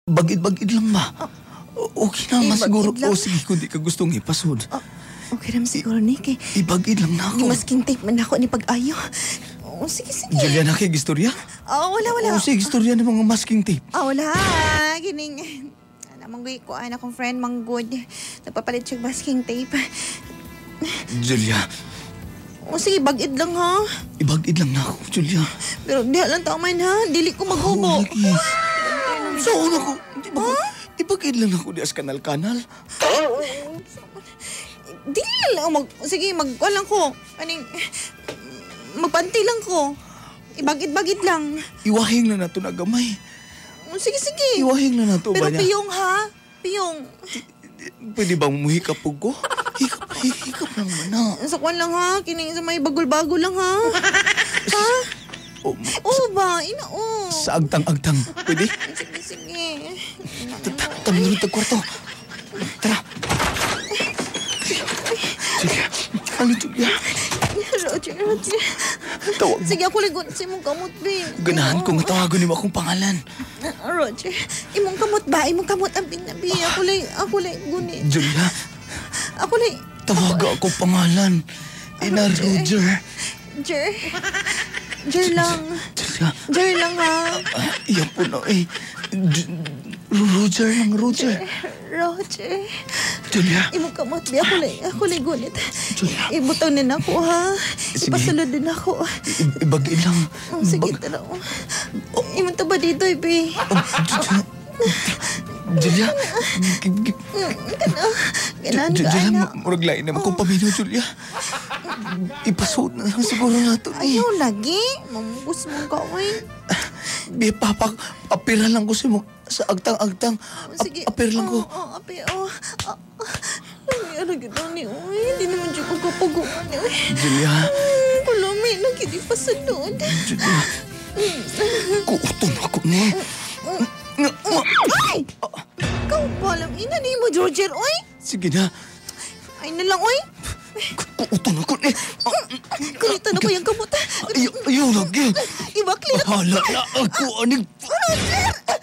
Bagid-bagid lang ba? Okay na, siguro. Ibagid lang. O sige, kung di ka gustong ipasod. Okay naman siguro ni kay Ibagid lang na ako. masking tape man ako ni pag-ayo. Sige. Julia, nakigistorya? Wala. O sige, istorya ng mga masking tape. Wala. Gining. Manggoy ko akong friend manggod. Nagpapalit siya masking tape. Julia, Sige, bagid lang ha. ibagid lang na ako, Julia. Pero di lang taman ha. Dili ko maghubo. Lagi. Sa una ko, di ba ibagid lang ako di as kanal-kanal. Dili lang. Sige, magwalang ko. Magpanti lang ko. Ibagid-bagid lang. Iwahing na nato na gamay. Sige. Iwahing na nato ba Pero niya? piyong ha. Piyong. Pwede bang muhikap po ko? Hikap lang man na. Sakwan lang ha. Kining sa may bagol-bagol lang ha. Ha? Oo ba? Sa agtang-agtang. Pwede? Sige. Kami nung tagkwarto. Tara. Sige. Ano, Julia? Roger. Tawag. Sige, ako ligon sa imong kamot, babe. Ganahan ko nga tawagan mo akong pangalan. Roger, imong kamot ba? Imong kamot ang pinabi. Ako lay gunit. Julia, Ako lay... tawaga ako pangalan. Ina Roger. Jer lang. Julia, Jer lang ha. iyan po na eh. Roger. Roger. Julia. Imong kamot, ba? Ako lay gunit. Julia. Ibutang din ako ha. Sige. Ipasulod din ako. Ibagay lang. Sige, tara. Imong taba dito, babe. Julia. Ganan ka, Julia, anak. murag lain naman kong paminaw, Julia. Ipasuot na lang siguro nato eh. Ayaw lagi. Mamugos mong kaway. Be, apira lang ko sa agtang-agtang. Sige. Apir lang ko. Apir. Ano gito ni Uy? Hindi naman siya kagkapaguman ni Uy. Julia. Kulami, nagkidi pa sa doon. Julia. Kuuton ako na. Ay! Ikaw pa alam, ina ni mo, Georger, Uy. Sige na. Ay na lang, Uy. Kuuton ako na. Kulita na ba yung kamot? Ayaw lagi. Ibakli na. Bahala na ako. Aning... Roger!